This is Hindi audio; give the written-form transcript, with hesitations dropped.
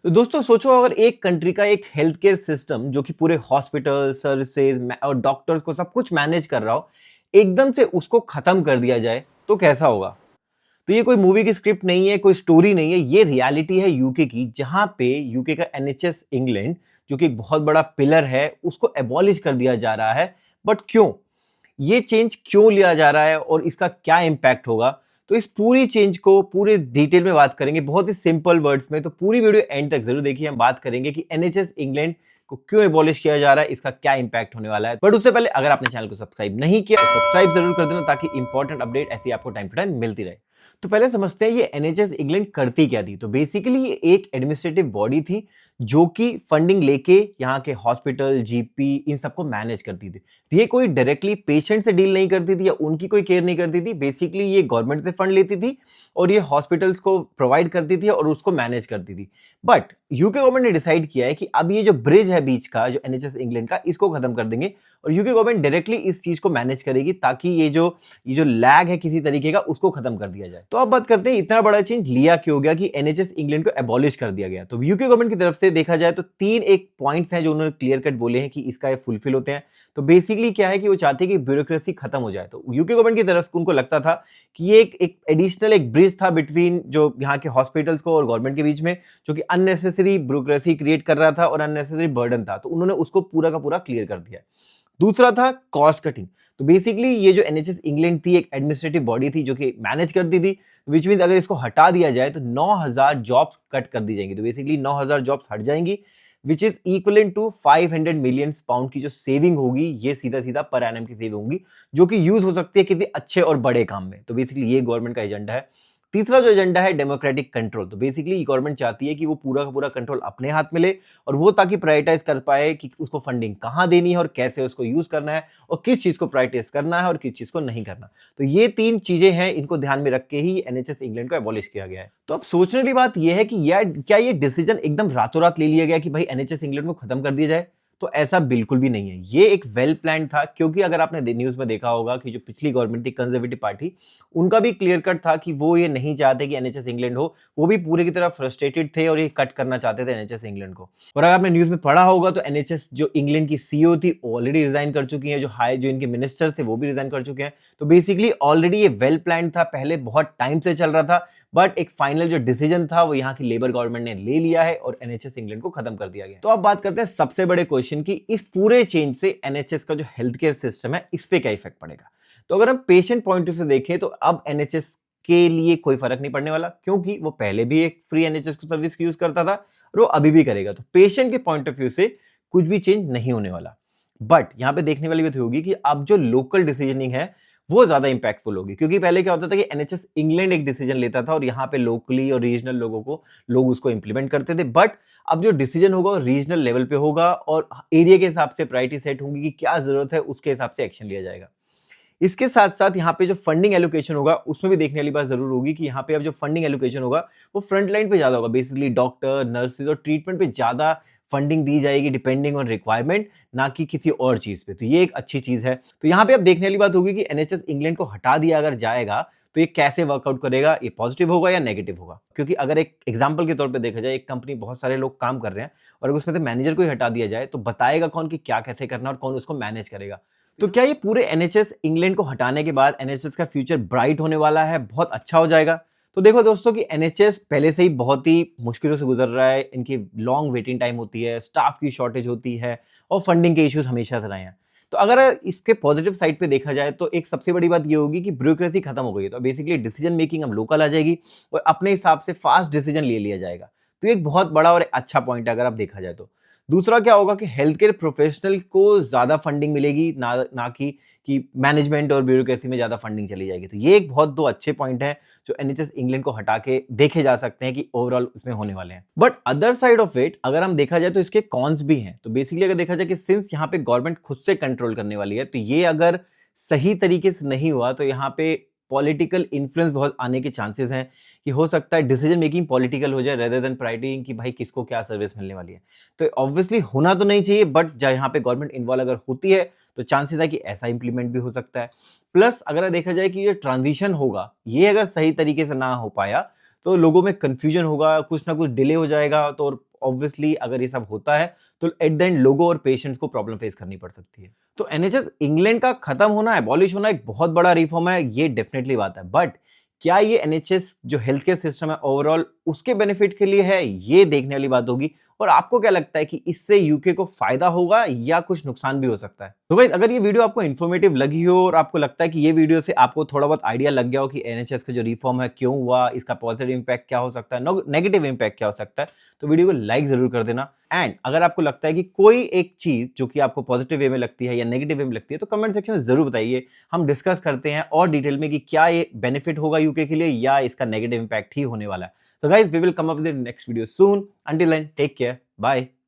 तो दोस्तों सोचो अगर एक कंट्री का एक हेल्थ केयर सिस्टम जो कि पूरे हॉस्पिटल सर्विसेज और डॉक्टर्स को सब कुछ मैनेज कर रहा हो, एकदम से उसको खत्म कर दिया जाए तो कैसा होगा। तो ये कोई मूवी की स्क्रिप्ट नहीं है, कोई स्टोरी नहीं है, ये रियलिटी है यूके की, जहां पे यूके का एनएचएस इंग्लैंड जो कि एक बहुत बड़ा पिलर है उसको एबॉलिश कर दिया जा रहा है। बट क्यों, ये चेंज क्यों लिया जा रहा है और इसका क्या इंपैक्ट होगा, तो इस पूरी चेंज को पूरे डिटेल में बात करेंगे बहुत ही सिंपल वर्ड्स में। तो पूरी वीडियो एंड तक जरूर देखिए, हम बात करेंगे कि एनएचएस इंग्लैंड को क्यों एबॉलिश किया जा रहा है, इसका क्या इंपैक्ट होने वाला है। बट उससे पहले अगर आपने चैनल को सब्सक्राइब नहीं किया तो सब्सक्राइब जरूर कर देना ताकि इंपॉर्टेंट अपडेट ऐसी आपको टाइम टू टाइम मिलती रहे। तो पहले समझते हैं ये एनएचएस इंग्लैंड करती क्या थी। तो बेसिकली ये एक एडमिनिस्ट्रेटिव बॉडी थी जो कि फंडिंग लेके यहाँ के हॉस्पिटल, जीपी, इन सबको मैनेज करती थी। ये कोई डायरेक्टली पेशेंट से डील नहीं करती थी या उनकी कोई केयर नहीं करती थी। बेसिकली ये गवर्नमेंट से फंड लेती थी और ये हॉस्पिटल्स को प्रोवाइड करती थी और उसको मैनेज करती थी। बट यूके गवर्नमेंट ने डिसाइड किया है कि अब ये जो ब्रिज है बीच का, जो एनएचएस इंग्लैंड का, इसको खत्म कर देंगे और यूके गवर्नमेंट डायरेक्टली इस चीज को मैनेज करेगी ताकि ये जो लैग है किसी तरीके का उसको खत्म कर दिया जाए। तो अब बात करते हैं इतना बड़ा चेंज लिया क्यों हो गया कि एनएचएस इंग्लैंड को एबॉलिश कर दिया गया। तो यूके गवर्नमेंट की तरफ से देखा जाए तो तीन एक पॉइंट्स हैं जो उन्होंने क्लियर कट बोले हैं कि इसका ये फुलफिल होते हैं। तो बेसिकली क्या है कि वो चाहते हैं कि ब्यूरोक्रेसी खत्म हो जाए। तो यूके गवर्नमेंट की तरफ से उनको लगता था कि ये एक एडिशनल एक ब्रिज था बिटवीन जो यहाँ के हॉस्पिटल्स को और गवर्नमेंट के बीच में, जो कि अननेसेसरी ब्यूरोक्रेसी क्रिएट कर रहा था और अननेसेसरी बर्डन था। तो उन्होंने उसको पूरा का पूरा क्लियर कर दिया। दूसरा था कॉस्ट कटिंग। तो बेसिकली ये जो एनएचएस इंग्लैंड थी एक एडमिनिस्ट्रेटिव बॉडी थी जो कि मैनेज करती थी, विच मीन अगर इसको हटा दिया जाए तो 9000 जॉब्स कट कर दी जाएंगी। तो बेसिकली 9000 जॉब्स हट जाएंगी, which is equivalent to 500 million pound की जो सेविंग होगी, ये सीधा सीधा पर एनम की सेविंग होगी जो कि यूज हो सकती है किसी अच्छे और बड़े काम में। तो बेसिकली ये गवर्नमेंट का एजेंडा है। तीसरा जो एजेंडा है डेमोक्रेटिक कंट्रोल। तो बेसिकली गवर्नमेंट चाहती है कि वो पूरा का पूरा कंट्रोल अपने हाथ में ले और वो ताकि प्रायोरिटाइज कर पाए कि उसको फंडिंग कहाँ देनी है और कैसे उसको यूज करना है और किस चीज को प्रायोरिटाइज करना है और किस चीज को नहीं करना। तो ये तीन चीजें हैं, इनको ध्यान में रख के ही एनएचएस इंग्लैंड को एबॉलिश किया गया है। तो अब सोचने वाली बात यह है कि यार क्या ये डिसीजन एकदम रातों रात ले लिया गया कि भाई एनएचएस इंग्लैंड को खत्म कर दिया जाए। तो ऐसा बिल्कुल भी नहीं है, ये एक वेल प्लान था। क्योंकि अगर आपने न्यूज में देखा होगा कि जो पिछली गवर्नमेंट थी कंजर्वेटिव पार्टी, उनका भी क्लियर कट था कि वो ये नहीं चाहते कि एनएचएस इंग्लैंड हो। वो भी पूरे की तरह फ्रस्ट्रेटेड थे और ये कट करना चाहते थे एनएचएस इंग्लैंड को। और अगर आपने न्यूज में पढ़ा होगा तो एनएचएस जो इंग्लैंड की सीईओ थी ऑलरेडी रिजाइन कर चुकी है, जो इनके मिनिस्टर थे वो भी रिजाइन कर चुके हैं। तो बेसिकली ऑलरेडी ये वेल प्लान था, पहले बहुत टाइम से चल रहा था। बट एक फाइनल जो डिसीजन था वो यहाँ की लेबर गवर्नमेंट ने ले लिया है और एनएचएस इंग्लैंड को खत्म कर दिया गया। तो अब बात करते हैं सबसे बड़े क्वेश्चन की, इस पूरे चेंज से एनएचएस का जो हेल्थ केयर सिस्टम है इस पे क्या इफेक्ट पड़ेगा। तो अगर हम पेशेंट पॉइंट ऑफ व्यू से देखें तो अब एनएचएस के लिए कोई फर्क नहीं पड़ने वाला, क्योंकि वो पहले भी एक फ्री एनएचएस को सर्विस यूज करता था और वो अभी भी करेगा। तो पेशेंट के पॉइंट ऑफ व्यू से कुछ भी चेंज नहीं होने वाला। बट यहां पे देखने वाली बात होगी कि अब जो लोकल डिसीजनिंग है वो ज्यादा इंपैक्टफुल होगी। क्योंकि पहले क्या होता था कि एनएचएस इंग्लैंड एक डिसीजन लेता था और यहाँ पे लोकली और रीजनल लोग उसको इंप्लीमेंट करते थे। बट अब जो डिसीजन होगा रीजनल लेवल पे होगा और एरिया के हिसाब से प्रायोरिटी सेट होंगी कि क्या जरूरत है, उसके हिसाब से एक्शन लिया जाएगा। इसके साथ साथ यहाँ पे जो फंडिंग एलोकेशन होगा उसमें भी देखने वाली बात जरूर होगी कि यहाँ पे अब जो फंडिंग एलोकेशन होगा वो फ्रंट लाइन पे ज्यादा होगा। बेसिकली डॉक्टर, नर्सेज और ट्रीटमेंट पे ज्यादा फंडिंग दी जाएगी डिपेंडिंग ऑन रिक्वायरमेंट, ना कि किसी और चीज पे। तो ये एक अच्छी चीज है। तो यहाँ पे अब देखने वाली बात होगी कि एनएचएस इंग्लैंड को हटा दिया अगर जाएगा तो ये कैसे वर्कआउट करेगा, ये पॉजिटिव होगा या नेगेटिव होगा। क्योंकि अगर एक एग्जांपल के तौर पे देखा जाए, एक कंपनी बहुत सारे लोग काम कर रहे हैं और अगर उसमें से मैनेजर को ही हटा दिया जाए तो बताएगा कौन कि क्या कैसे करना और कौन उसको मैनेज करेगा। तो क्या ये पूरे एनएचएस इंग्लैंड को हटाने के बाद एनएचएस का फ्यूचर ब्राइट होने वाला है, बहुत अच्छा हो जाएगा। तो देखो दोस्तों कि एनएचएस पहले से ही बहुत ही मुश्किलों से गुजर रहा है। इनकी लॉन्ग वेटिंग टाइम होती है, स्टाफ की शॉर्टेज होती है और फंडिंग के इश्यूज हमेशा से रहे हैं। तो अगर इसके पॉजिटिव साइड पे देखा जाए तो एक सबसे बड़ी बात ये होगी कि ब्यूरोक्रेसी खत्म हो गई। तो बेसिकली डिसीजन मेकिंग अब लोकल आ जाएगी और अपने हिसाब से फास्ट डिसीजन ले लिया जाएगा। तो एक बहुत बड़ा और अच्छा पॉइंट है अगर आप देखा जाए तो। दूसरा क्या होगा कि हेल्थ केयर प्रोफेशनल को ज्यादा फंडिंग मिलेगी, ना कि मैनेजमेंट और ब्यूरोक्रेसी में ज्यादा फंडिंग चली जाएगी। तो ये एक बहुत दो अच्छे पॉइंट हैं जो एनएचएस इंग्लैंड को हटा के देखे जा सकते हैं कि ओवरऑल उसमें होने वाले हैं। But other side of it अगर हम देखा जाए तो इसके कॉन्स भी हैं। तो बेसिकली अगर देखा जाए कि सिंस यहाँ पे गवर्नमेंट खुद से कंट्रोल करने वाली है, तो ये अगर सही तरीके से नहीं हुआ तो यहाँ पे पॉलिटिकल इन्फ्लुएंस बहुत आने के चांसेस हैं कि हो सकता है डिसीजन मेकिंग पॉलिटिकल हो जाए रेदर देन प्रायोरिटी कि भाई किसको क्या सर्विस मिलने वाली है। तो ऑब्वियसली होना तो नहीं चाहिए, बट जहाँ यहाँ पे गवर्नमेंट इन्वॉल्व अगर होती है तो चांसेस है कि ऐसा इंप्लीमेंट भी हो सकता है। प्लस अगर देखा जाए कि ये ट्रांजिशन होगा, ये अगर सही तरीके से ना हो पाया तो लोगों में कंफ्यूजन होगा, कुछ ना कुछ डिले हो जाएगा। तो ऑब्वियसली अगर ये सब होता है तो एट द एंड लोगों और पेशेंट्स को प्रॉब्लम फेस करनी पड़ सकती है। तो एनएचएस इंग्लैंड का खत्म होना, एबॉलिश होना एक बहुत बड़ा रिफॉर्म है, ये डेफिनेटली बात है, बट क्या ये एनएचएस जो हेल्थ केयर सिस्टम है ओवरऑल उसके बेनिफिट के लिए है, ये देखने वाली बात होगी। और आपको क्या लगता है कि इससे यूके को फायदा होगा या कुछ नुकसान भी हो सकता है? तो गाइस, अगर ये वीडियो आपको इन्फॉर्मेटिव लगी हो और आपको लगता है कि ये वीडियो से आपको थोड़ा बहुत आइडिया लग गया हो कि एनएचएस का जो रिफॉर्म है क्यों हुआ, इसका पॉजिटिव इंपैक्ट क्या हो सकता है, नेगेटिव इंपैक्ट क्या हो सकता है, तो वीडियो को लाइक जरूर कर देना। एंड अगर आपको लगता है कि कोई एक चीज जो कि आपको पॉजिटिव वे में लगती है या नेगेटिव वे में लगती है, तो कमेंट सेक्शन में जरूर बताइए। हम डिस्कस करते हैं और डिटेल में कि क्या ये बेनिफिट होगा यूके के लिए या इसका नेगेटिव इंपैक्ट ही होने वाला है। So guys, we will come up with the next video soon. Until then, take care. Bye.